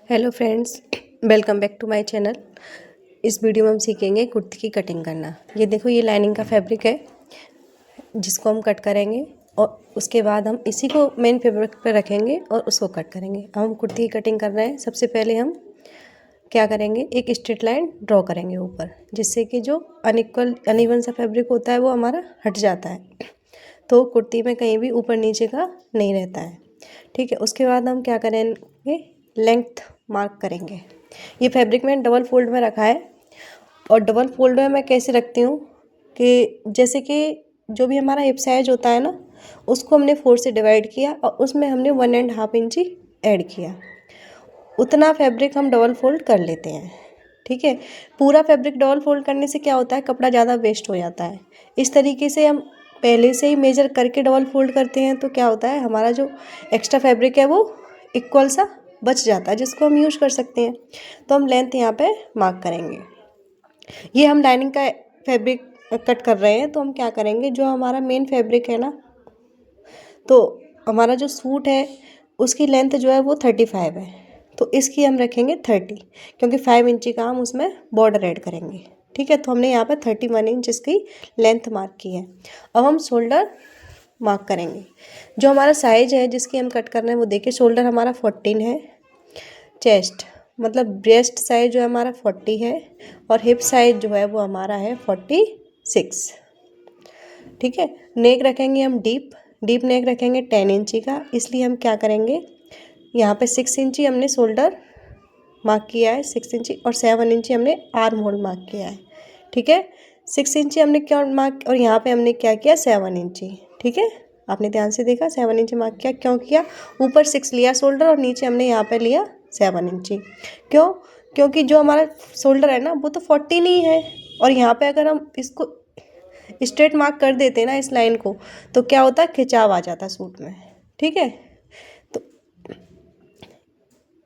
Hello friends, welcome back to my channel. इस video में हम सीखेंगे कुर्ती की कटिंग करना। ये देखो, ये लाइनिंग का फैब्रिक है जिसको हम कट करेंगे और उसके बाद हम इसी को मेन फैब्रिक पर रखेंगे और उसको कट करेंगे। अब हम कुर्ती की कटिंग कर रहे हैं। सबसे पहले हम क्या करेंगे, एक स्ट्रेट लाइन ड्रॉ करेंगे ऊपर, जिससे कि जो अनइवन सा फैब्रिक होता है वो हमारा हट जाता है, तो कुर्ती में कहीं भी ऊपर नीचे का नहीं रहता है। ठीक है, उसके बाद हम क्या करेंगे, लेंथ मार्क करेंगे। ये फैब्रिक मैंने डबल फोल्ड में रखा है और डबल फोल्ड में मैं कैसे रखती हूँ कि जैसे कि जो भी हमारा हिप साइज होता है ना, उसको हमने 4 से डिवाइड किया और उसमें हमने 1.5 इंची ऐड किया। उतना फैब्रिक हम डबल फोल्ड कर लेते हैं। ठीक है, पूरा फैब्रिक डबल फोल्ड करने से क्या होता है, कपड़ा ज़्यादा वेस्ट हो जाता है। इस तरीके से हम पहले से ही मेजर करके डबल फोल्ड करते हैं तो क्या होता है, हमारा जो एक्स्ट्रा फैब्रिक है वो इक्वल सा बच जाता है, जिसको हम यूज़ कर सकते हैं। तो हम लेंथ यहाँ पे मार्क करेंगे। ये हम लाइनिंग का फैब्रिक कट कर रहे हैं, तो हम क्या करेंगे, जो हमारा मेन फैब्रिक है ना, तो हमारा जो सूट है उसकी लेंथ जो है वो 35 है, तो इसकी हम रखेंगे 30, क्योंकि 5 इंची का हम उसमें बॉर्डर ऐड करेंगे। ठीक है, तो हमने यहाँ पे 31 इंच इसकी लेंथ मार्क की है। अब हम शोल्डर मार्क करेंगे। जो हमारा साइज है जिसकी हम कट कर रहे हैं वो देखिए, शोल्डर हमारा 14 है, चेस्ट मतलब ब्रेस्ट साइज जो है हमारा 40 है और हिप साइज जो है वो हमारा है 46। ठीक है, नेक रखेंगे हम डीप नेक रखेंगे 10 इंची का, इसलिए हम क्या करेंगे, यहाँ पे 6 इंची हमने शोल्डर मार्क किया है, 6 इंची, और 7 इंची हमने आर्म होल मार्क किया है। ठीक है, 6 इंची हमने क्या मार्क, और यहाँ पे हमने क्या किया, 7 इंची। ठीक है, आपने ध्यान से देखा, 7 इंची मार्क किया। क्यों किया, ऊपर 6 लिया शोल्डर और नीचे हमने यहाँ पे लिया 7 इंची। क्यों, क्योंकि जो हमारा शोल्डर है ना वो तो 40 नहीं है, और यहाँ पे अगर हम इसको स्ट्रेट मार्क कर देते ना इस लाइन को, तो क्या होता है, खिंचाव आ जाता सूट में। ठीक है, तो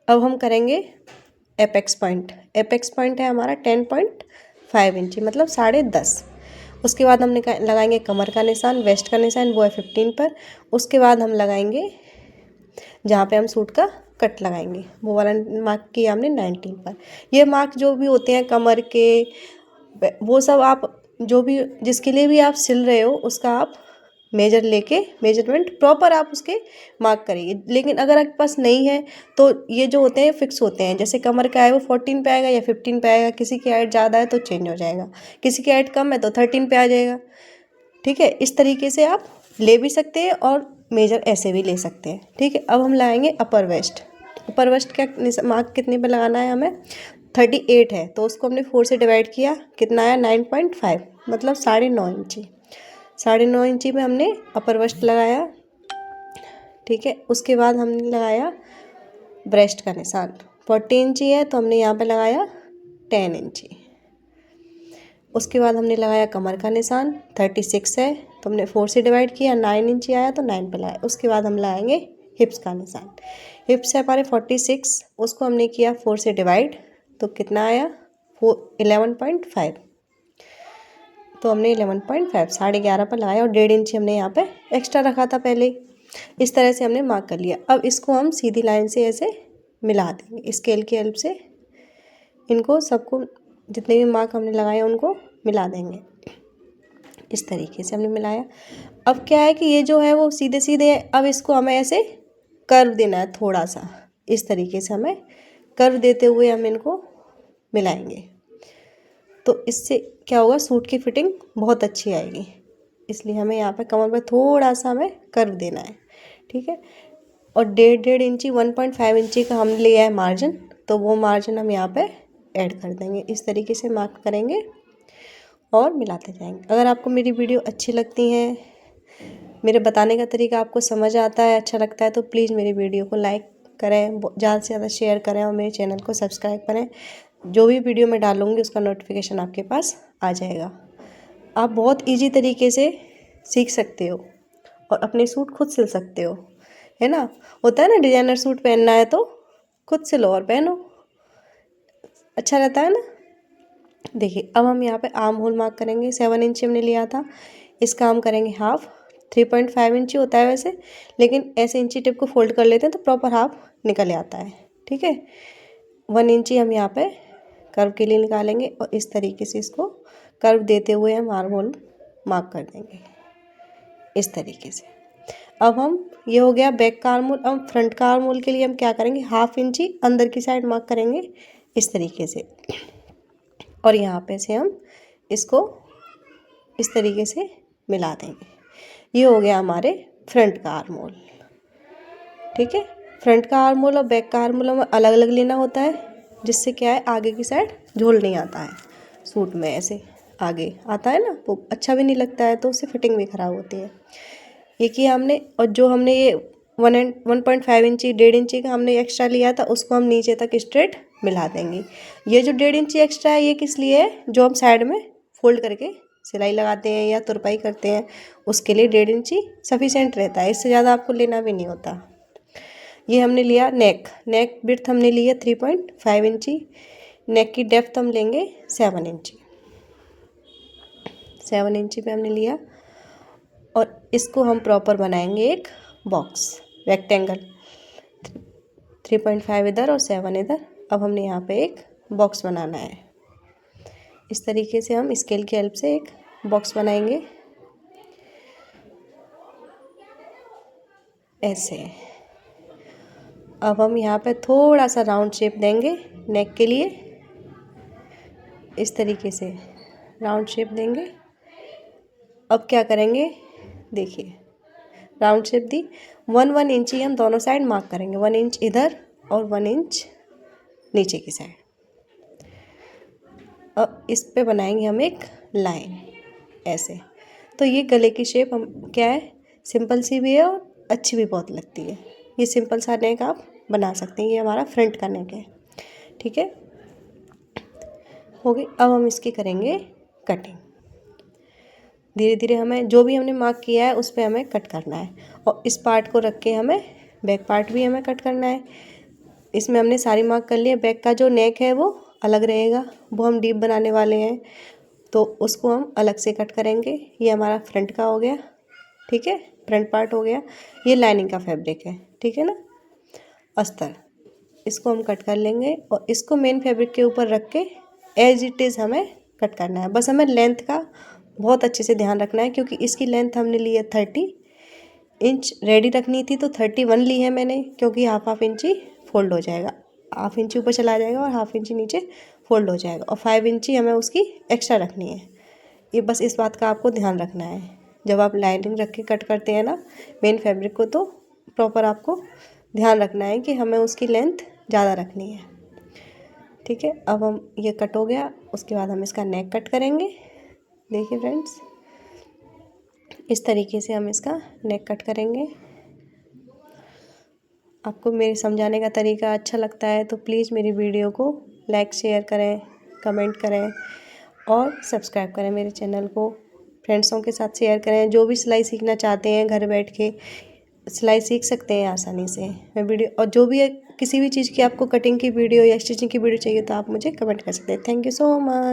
अब हम करेंगे एपेक्स पॉइंट। एपेक्स पॉइंट है हमारा 10.5 इंची, मतलब 10.5। उसके बाद हम लगाएंगे कमर का निशान, वेस्ट का निशान वो है 15 पर। उसके बाद हम लगाएंगे जहाँ पे हम सूट का कट लगाएंगे, वो वाला मार्क किया हमने 19 पर। ये मार्क जो भी होते हैं कमर के, वो सब आप जो भी जिसके लिए भी आप सिल रहे हो उसका आप मेजर लेके मेजरमेंट प्रॉपर आप उसके मार्क करिए। लेकिन अगर आपके पास नहीं है तो ये जो होते हैं फिक्स होते हैं, जैसे कमर का है वो 14 पे आएगा या 15 पे आएगा, किसी की हाइट ज़्यादा है तो चेंज हो जाएगा, किसी की हाइट कम है तो 13 पे आ जाएगा। ठीक है, इस तरीके से आप ले भी सकते हैं और मेजर ऐसे भी ले सकते हैं। ठीक है, अब हम लाएंगे अपर वेस्ट। अपर वेस्ट का मार्क कितने पे लगाना है हमें, 38 है, तो उसको हमने 4 से डिवाइड किया, कितना आया 9.5, मतलब 9.5 इंची। 9.5 इंची में हमने अपर वेस्ट लगाया। ठीक है, उसके बाद हमने लगाया ब्रेस्ट का निशान, 40 इंची है तो हमने यहाँ पे लगाया 10 इंची। उसके बाद हमने लगाया कमर का निशान, 36 है तो हमने 4 से डिवाइड किया, 9 इंची आया तो 9 पे लगाया। उसके बाद हम लगाएंगे हिप्स का निशान। हिप्स है हमारे 46, उसको हमने किया 4 से डिवाइड, तो कितना आया 11.5, तो हमने 11.5 11.5 पर लगाया और 1.5 इंची हमने यहाँ पे एक्स्ट्रा रखा था पहले। इस तरह से हमने मार्क कर लिया। अब इसको हम सीधी लाइन से ऐसे मिला देंगे स्केल की हेल्प से, इनको सबको जितने भी मार्क हमने लगाए उनको मिला देंगे। इस तरीके से हमने मिलाया। अब क्या है कि ये जो है वो सीधे सीधे, अब इसको हमें ऐसे कर्व देना है थोड़ा सा, इस तरीके से हमें कर्व देते हुए हम इनको मिलाएंगे, तो इससे क्या होगा, सूट की फिटिंग बहुत अच्छी आएगी। इसलिए हमें यहाँ पे कमर पे थोड़ा सा हमें कर्व देना है। ठीक है, और 1.5 इंची 1.5 इंची का हमने लिया है मार्जिन, तो वो मार्जिन हम यहाँ पे ऐड कर देंगे। इस तरीके से मार्क करेंगे और मिलाते जाएंगे। अगर आपको मेरी वीडियो अच्छी लगती है, मेरे बताने का तरीका आपको समझ आता है, अच्छा लगता है, तो प्लीज़ मेरी वीडियो को लाइक करें, ज़्यादा से ज़्यादा शेयर करें और मेरे चैनल को सब्सक्राइब करें। जो भी वीडियो मैं डालूँगी उसका नोटिफिकेशन आपके पास आ जाएगा। आप बहुत इजी तरीके से सीख सकते हो और अपने सूट खुद सिल सकते हो, है ना। होता है ना, डिजाइनर सूट पहनना है तो खुद सिलो और पहनो, अच्छा रहता है ना। देखिए, अब हम यहाँ पे आर्म होल मार्क करेंगे। 7 इंची हमने लिया था, इसका हम करेंगे हाफ। 3.5 इंची होता है वैसे, लेकिन ऐसे इंची टिप को फोल्ड कर लेते हैं तो प्रॉपर हाफ निकल आता है। ठीक है, 1 इंची हम यहाँ पे कर्व के लिए निकालेंगे और इस तरीके से इसको कर्व देते हुए हम आर्म होल मार्क कर देंगे इस तरीके से। अब हम ये हो गया बैक का आर्म होल। अब फ्रंट का आर्म होल के लिए हम क्या करेंगे, 1/2 इंची अंदर की साइड मार्क करेंगे इस तरीके से और यहाँ पे से हम इसको इस तरीके से मिला देंगे। ये हो गया हमारे फ्रंट का आर्म होल। ठीक है, फ्रंट का आर्म होल और बैक का आर्म होल हमें अलग अलग लेना होता है, जिससे क्या है आगे की साइड झोल नहीं आता है सूट में, ऐसे आगे आता है ना वो अच्छा भी नहीं लगता है, तो उससे फिटिंग भी ख़राब होती है। ये किया हमने, और जो हमने ये 1.5 इंची 1.5 इंची का हमने एक्स्ट्रा लिया था उसको हम नीचे तक स्ट्रेट मिला देंगे। ये जो 1.5 इंची एक्स्ट्रा है ये किस लिए है, जो हम साइड में फोल्ड करके सिलाई लगाते हैं या तुरपाई करते हैं उसके लिए 1.5 इंची सफिशेंट रहता है, इससे ज़्यादा आपको लेना भी नहीं होता। ये हमने लिया नेक विड्थ हमने लिया 3.5 इंची, नेक की डेप्थ हम लेंगे 7 इंची, 7 इंची पे हमने लिया और इसको हम प्रॉपर बनाएंगे एक बॉक्स रेक्टेंगल, 3.5 इधर और 7 इधर। अब हमने यहाँ पे एक बॉक्स बनाना है। इस तरीके से हम स्केल की हेल्प से एक बॉक्स बनाएंगे ऐसे। अब हम यहाँ पे थोड़ा सा राउंड शेप देंगे नेक के लिए, इस तरीके से राउंड शेप देंगे। अब क्या करेंगे, देखिए राउंड शेप दी, 1 इंची हम दोनों साइड मार्क करेंगे, 1 इंच इधर और 1 इंच नीचे की साइड। अब इस पे बनाएंगे हम एक लाइन ऐसे। तो ये गले की शेप हम क्या है सिंपल सी भी है और अच्छी भी बहुत लगती है। ये सिंपल सा नेक आप बना सकते हैं, ये हमारा फ्रंट का नेक है। ठीक है, हो गई। अब हम इसकी करेंगे कटिंग। धीरे धीरे हमें जो भी हमने मार्क किया है उस पर हमें कट करना है और इस पार्ट को रख के हमें बैक पार्ट भी हमें कट करना है। इसमें हमने सारी मार्क कर लिए। बैक का जो नेक है वो अलग रहेगा, वो हम डीप बनाने वाले हैं तो उसको हम अलग से कट करेंगे। ये हमारा फ्रंट का हो गया, ठीक है, फ्रंट पार्ट हो गया। ये लाइनिंग का फैब्रिक है, ठीक है ना, अस्तर, इसको हम कट कर लेंगे और इसको मेन फैब्रिक के ऊपर रख के एज इट इज़ हमें कट करना है। बस हमें लेंथ का बहुत अच्छे से ध्यान रखना है, क्योंकि इसकी लेंथ हमने ली है 30 इंच, रेडी रखनी थी तो 31 ली है मैंने, क्योंकि हाफ इंची फोल्ड हो जाएगा, हाफ इंची ऊपर चला जाएगा और हाफ इंची नीचे फोल्ड हो जाएगा और 5 इंची हमें उसकी एक्स्ट्रा रखनी है। ये बस इस बात का आपको ध्यान रखना है जब आप लाइनिंग रख के कट करते हैं ना मेन फैब्रिक को, तो प्रॉपर आपको ध्यान रखना है कि हमें उसकी लेंथ ज़्यादा रखनी है। ठीक है, अब हम ये कट हो गया, उसके बाद हम इसका नेक कट करेंगे। देखिए फ्रेंड्स, इस तरीके से हम इसका नेक कट करेंगे। आपको मेरे समझाने का तरीका अच्छा लगता है तो प्लीज़ मेरी वीडियो को लाइक शेयर करें, कमेंट करें और सब्सक्राइब करें मेरे चैनल को। फ्रेंड्सों के साथ शेयर करें। जो भी सिलाई सीखना चाहते हैं घर बैठ के सिलाई सीख सकते हैं आसानी से। मैं वीडियो, और जो भी किसी भी चीज़ की आपको कटिंग की वीडियो या स्टिचिंग की वीडियो चाहिए तो आप मुझे कमेंट कर सकते हैं। Thank you so much.